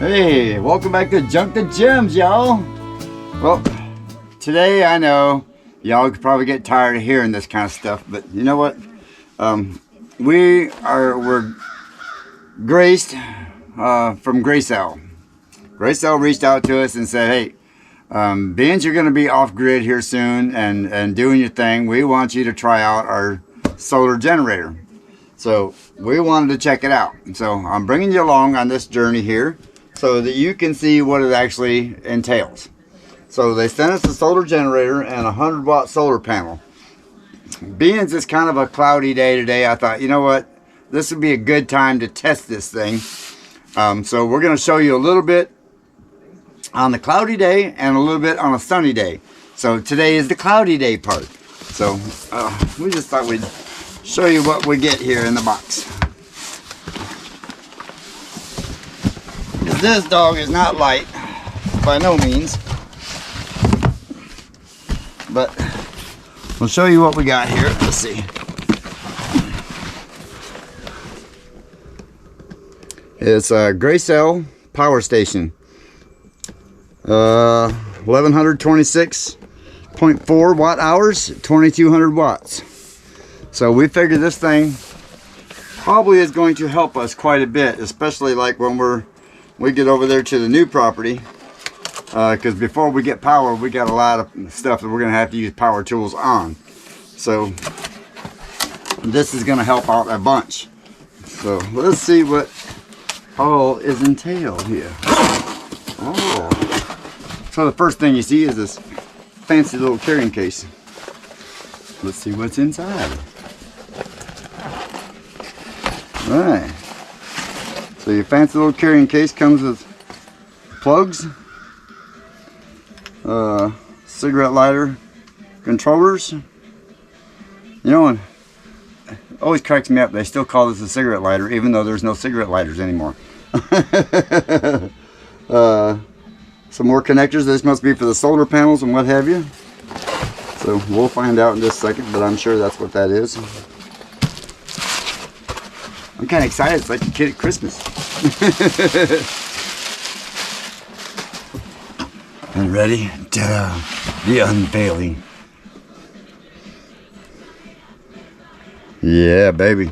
Hey, welcome back to Junktojems, y'all. Well, today I know y'all could probably get tired of hearing this kind of stuff, but you know what? We're graced from GRECELL. GRECELL reached out to us and said, hey, being you're going to be off grid here soon and doing your thing, we want you to try out our solar generator. So we wanted to check it out. So I'm bringing you along on this journey here so that you can see what it actually entails. So they sent us a solar generator and a 100-watt solar panel. Being it's kind of a cloudy day today, I thought, you know what, this would be a good time to test this thing. So we're going to show you a little bit on the cloudy day and a little bit on a sunny day. So today is the cloudy day part. So we just thought we'd show you what we get here in the box. This dog is not light, by no means. But we'll show you what we got here. Let's see. It's a GRECELL power station. 1126.4 watt hours, 2200 watts. So we figure this thing probably is going to help us quite a bit, especially like when we get over there to the new property. Because before we get power, we got a lot of stuff that we're going to have to use power tools on. So this is going to help out a bunch. So let's see what all is entailed here. Oh. So the first thing you see is this fancy little carrying case. Let's see what's inside. Alright. So your fancy little carrying case comes with plugs, cigarette lighter controllers. You know, and it always cracks me up, they still call this a cigarette lighter even though there's no cigarette lighters anymore. Some more connectors. This must be for the solar panels and what have you. So we'll find out in just a second, but I'm sure that's what that is. I'm kind of excited. It's like a kid at Christmas. And ready? Ta-da! The unveiling. Yeah, baby.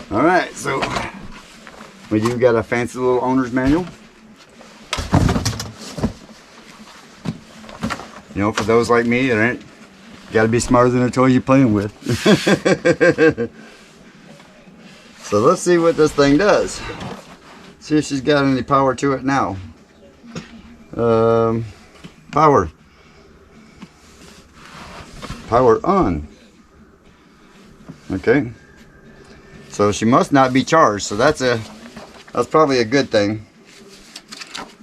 Alright, so we do got a fancy little owner's manual. You know, for those like me, it ain't got to be smarter than the toys you're playing with. So let's see what this thing does. See if she's got any power to it now. Power on. Okay. So she must not be charged. So that's probably a good thing.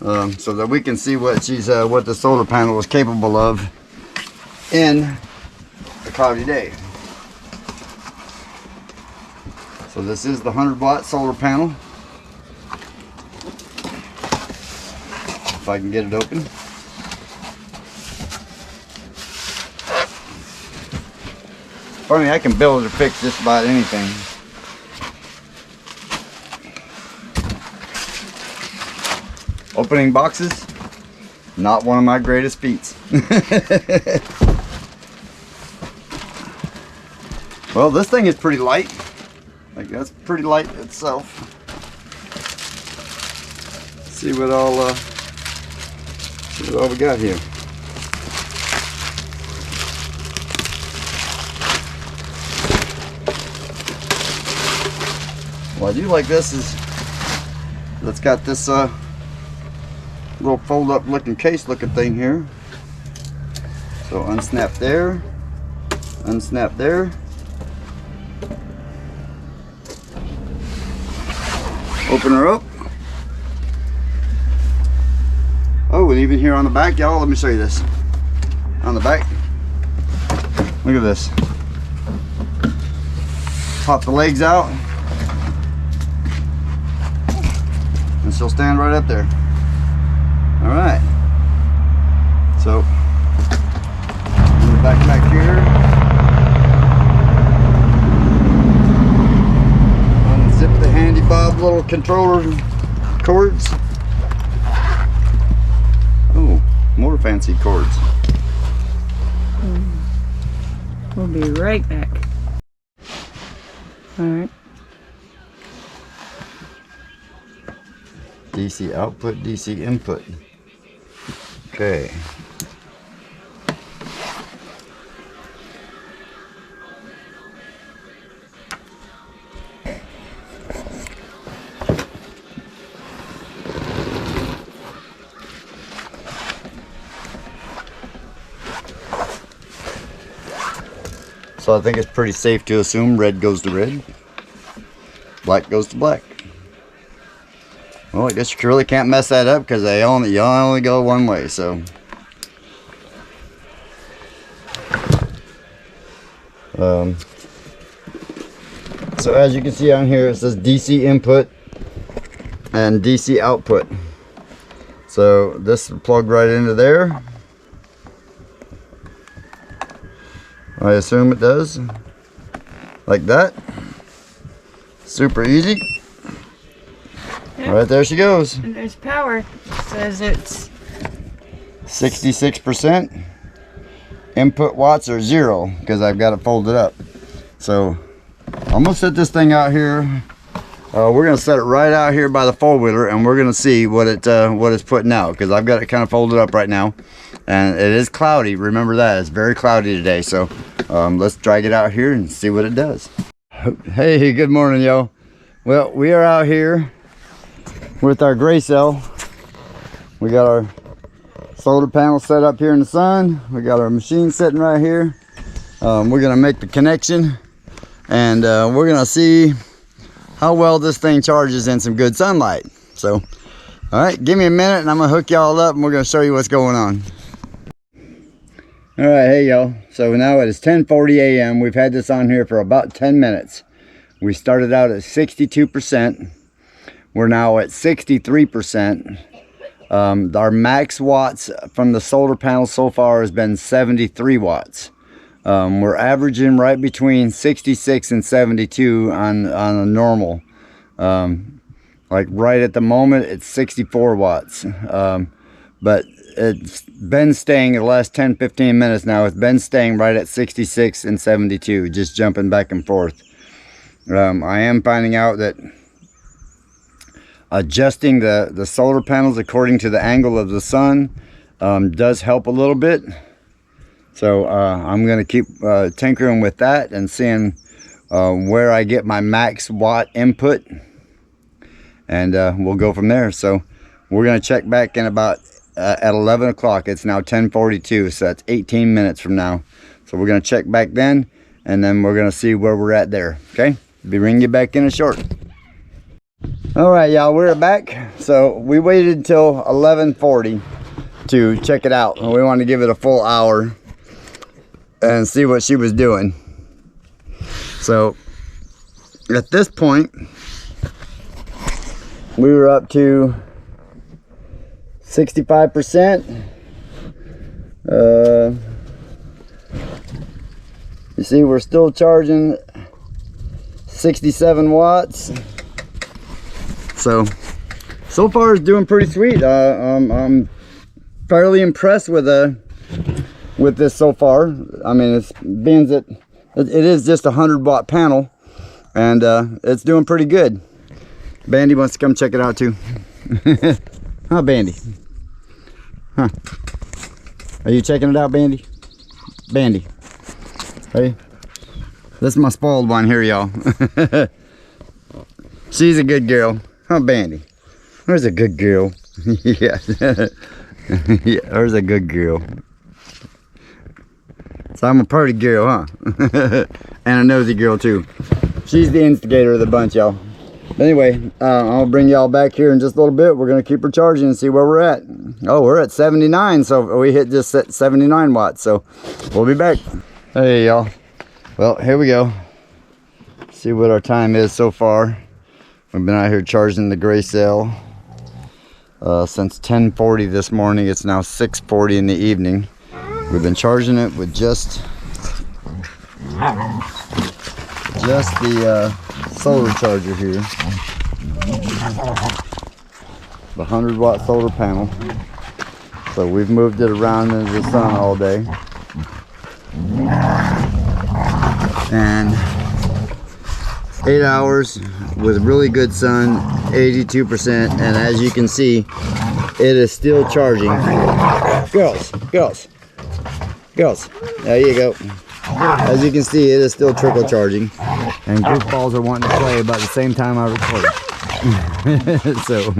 So that we can see what what the solar panel is capable of in a cloudy day. So this is the 100-watt solar panel. If I can get it open. Funny, I can build or fix just about anything. Opening boxes, not one of my greatest feats. Well, this thing is pretty light. Like, that's pretty light itself. Let's see what all we got here. What I do like this is it's got this little fold up looking case looking thing here. So unsnap there, unsnap there. Open her up. Oh, and even here on the back, y'all, let me show you this. On the back, look at this. Pop the legs out and she'll stand right up there. All right, so in the back here, unzip the handy bob little controller cords. more fancy cords. We'll be right back. All right. DC output, DC input. Okay. So I think it's pretty safe to assume red goes to red, black goes to black. Well, I guess you really can't mess that up because you only go one way. So, so as you can see on here, it says DC input and DC output. So this will plug right into there. I assume it does, like that. Super easy. Yep. Right there she goes. And there's power. It says it's 66%. Input watts are 0 because I've got it folded up. So I'm gonna set this thing out here. We're gonna set it right out here by the four-wheeler, and we're gonna see what it's putting out, because I've got it kind of folded up right now, and it is cloudy. Remember that, it's very cloudy today. So let's drag it out here and see what it does. Hey, good morning, yo. Well, we are out here with our GRECELL. We got our solar panel set up here in the sun. We got our machine sitting right here. We're gonna make the connection, and we're gonna see how well this thing charges in some good sunlight. So, all right, give me a minute and I'm gonna hook y'all up and we're gonna show you what's going on. All right, hey y'all. So now it is 10:40 a.m. We've had this on here for about 10 minutes. We started out at 62%. We're now at 63%. Our max watts from the solar panel so far has been 73 watts. We're averaging right between 66 and 72 on a normal. Like right at the moment it's 64 watts. But it's been staying the last 10-15 minutes now. It's been staying right at 66 and 72, just jumping back and forth. I am finding out that adjusting the solar panels according to the angle of the sun does help a little bit. So I'm going to keep tinkering with that and seeing where I get my max watt input, and we'll go from there. So we're going to check back in about at 11 o'clock. It's now 10:42, so that's 18 minutes from now. So we're going to check back then, and then we're going to see where we're at there. Okay, be bringing you back in a short. All right, y'all, we're back. So we waited until 11:40 to check it out. We wanted to give it a full hour and see what she was doing. So at this point we were up to 65%. You see, we're still charging 67 watts. So far it's doing pretty sweet. I'm fairly impressed with this so far. I mean, it's being that it is just a 100-watt panel, and it's doing pretty good. Bandy wants to come check it out too. Huh, Bandy? Huh? Are you checking it out, Bandy? Bandy, hey, this is my spoiled one here, y'all. She's a good girl, huh, Bandy? There's a good girl. Yeah. Yeah, there's a good girl. So I'm a party girl, huh? And a nosy girl too. She's the instigator of the bunch, y'all. Anyway, I'll bring y'all back here in just a little bit. We're gonna keep her charging and see where we're at. Oh, we're at 79, so we hit just at 79 watts. So we'll be back. Hey y'all. Well, here we go. See what our time is so far. We've been out here charging the GRECELL since 10:40 this morning. It's now 6:40 in the evening. We've been charging it with just the solar charger here, the 100-watt solar panel. So we've moved it around into the sun all day. And 8 hours with really good sun, 82%, and as you can see, it is still charging. Girls, there you go. As you can see, it is still trickle charging, and goofballs are wanting to play about the same time I record. So,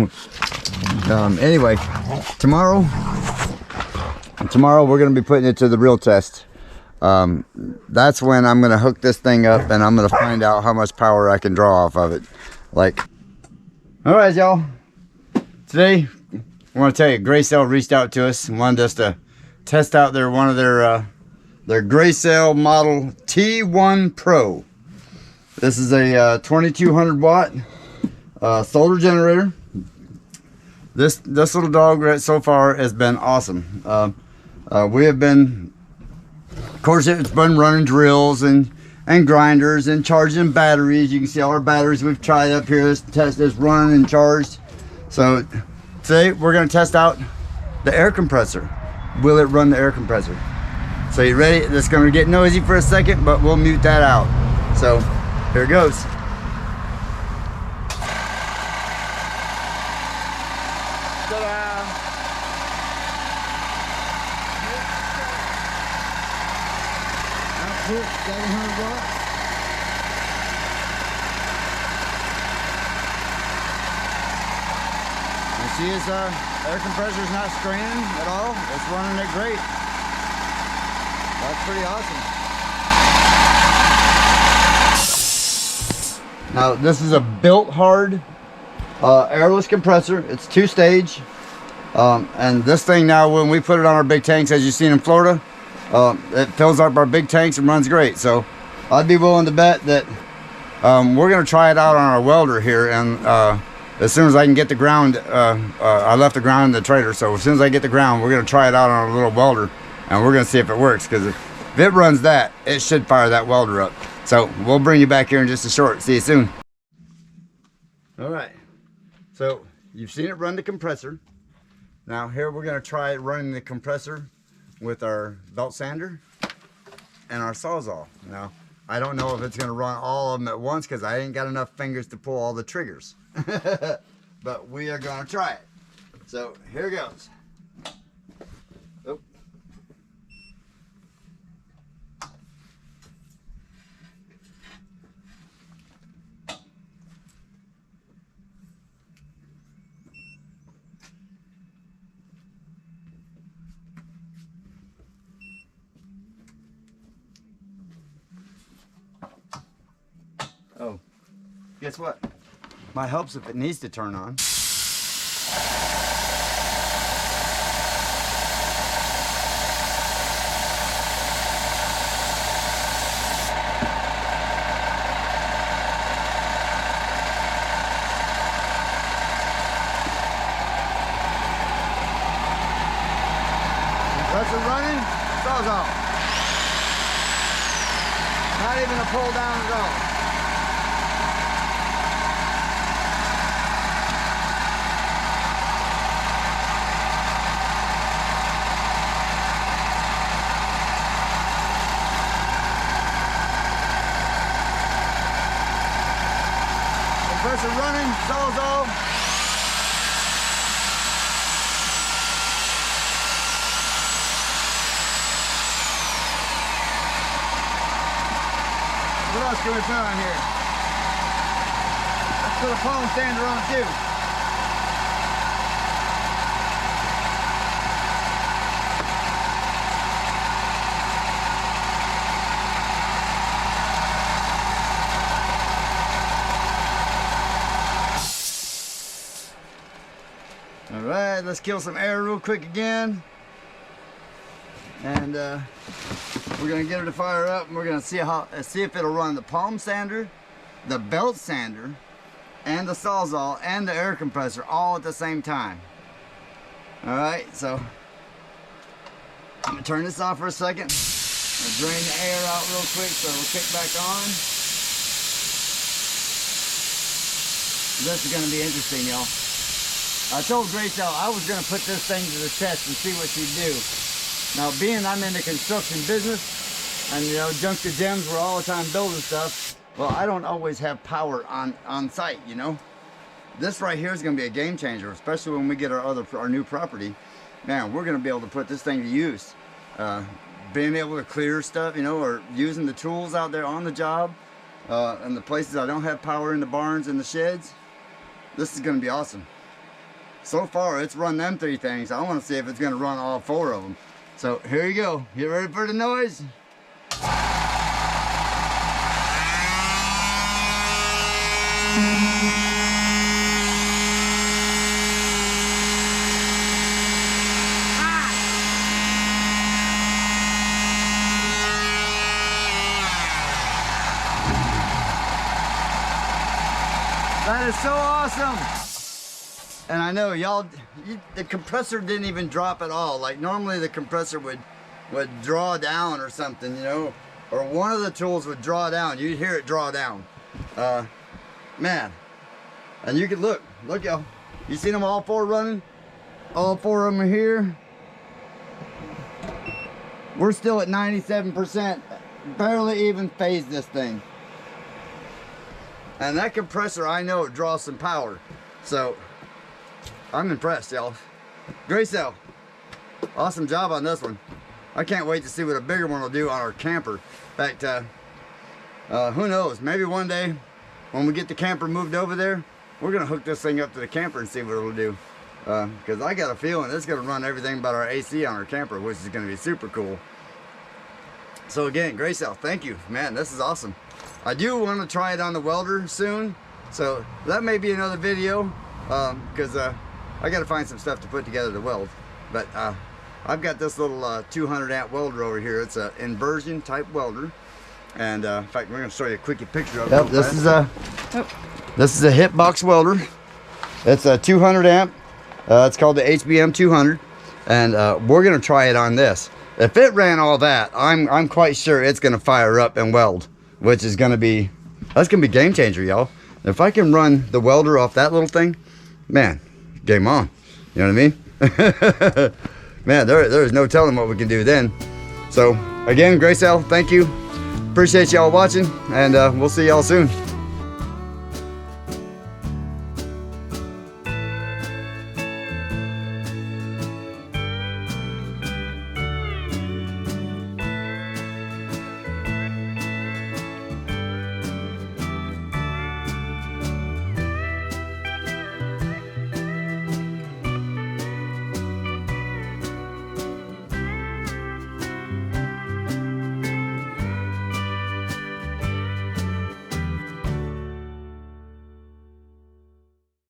anyway, tomorrow we're going to be putting it to the real test. That's when I'm going to hook this thing up and I'm going to find out how much power I can draw off of it. Alright, y'all. Today, I want to tell you, GRECELL reached out to us and wanted us to test out one of their GRECELL model T1 Pro. This is a 2200 watt solar generator. This little dog right so far has been awesome. We have been, of course, it's been running drills and grinders and charging batteries. You can see all our batteries we've tried up here. This test is running and charged. So today we're going to test out the air compressor. Will it run the air compressor? So you ready? It's going to get noisy for a second, but we'll mute that out. So here it goes. Output 700 watts. You see his air compressor is not straining at all. It's running it great. That's pretty awesome. Now this is a built hard airless compressor. It's 2-stage. And this thing now, when we put it on our big tanks, as you've seen in Florida, it fills up our big tanks and runs great. So I'd be willing to bet that we're going to try it out on our welder here, and as soon as I can get the ground, I left the ground in the trailer, so as soon as I get the ground, we're going to try it out on a little welder, and we're going to see if it works, because if it runs that, it should fire that welder up. So we'll bring you back here in just a short. See you soon. All right, so you've seen it run the compressor. Now here we're going to try running the compressor with our belt sander and our Sawzall. Now I don't know if it's going to run all of them at once because I ain't got enough fingers to pull all the triggers. But we are going to try it. So here goes. Oh. Oh, guess what? Might helps if it needs to turn on. Compressor running, Sawzall. Not even a pull down at all. Compressor running, Sawzall. What else can we put on here? Let's put a palm sander on too. Alright, let's kill some air real quick again. And we're gonna get her to fire up, and we're gonna see if it'll run the palm sander, the belt sander, and the Sawzall and the air compressor all at the same time. Alright, so I'm gonna turn this off for a second. I'll drain the air out real quick so it'll kick back on. This is gonna be interesting, y'all. I told GRECELL I was going to put this thing to the test and see what she'd do. Now, being I'm in the construction business, and you know, Junktojems, we're all the time building stuff, well, I don't always have power on site, you know. This right here is going to be a game changer, especially when we get our new property. Man, we're going to be able to put this thing to use. Being able to clear stuff, you know, or using the tools out there on the job, and the places I don't have power in the barns and the sheds. This is going to be awesome. So far, it's run them 3 things. I want to see if it's going to run all 4 of them. So here you go. You ready for the noise? That is so awesome. And I know y'all, the compressor didn't even drop at all. Like normally the compressor would draw down or something, you know, or one of the tools would draw down. You'd hear it draw down. Man, and you can look y'all. You seen them all 4 running? All 4 of them are here. We're still at 97%. Barely even phased this thing. And that compressor, I know it draws some power. So I'm impressed, y'all. GRECELL, awesome job on this one. I can't wait to see what a bigger one will do on our camper. In fact, who knows, maybe one day when we get the camper moved over there, we're gonna hook this thing up to the camper and see what it'll do. Because I got a feeling it's gonna run everything but our AC on our camper, which is gonna be super cool. So again, GRECELL, thank you. Man, this is awesome. I do want to try it on the welder soon, so that may be another video, because I got to find some stuff to put together to weld. But I've got this little 200 amp welder over here. It's an inversion type welder, and in fact, we're going to show you a quick picture of it. Yep, this is a hip box welder. It's a 200 amp. It's called the HBM 200, and we're going to try it on this. If it ran all that, I'm quite sure it's going to fire up and weld, which is going to be, that's going to be game changer, y'all. If I can run the welder off that little thing, man, game on. You know what I mean? Man, there's no telling what we can do then. So again, GRECELL, thank you. Appreciate y'all watching, and we'll see y'all soon.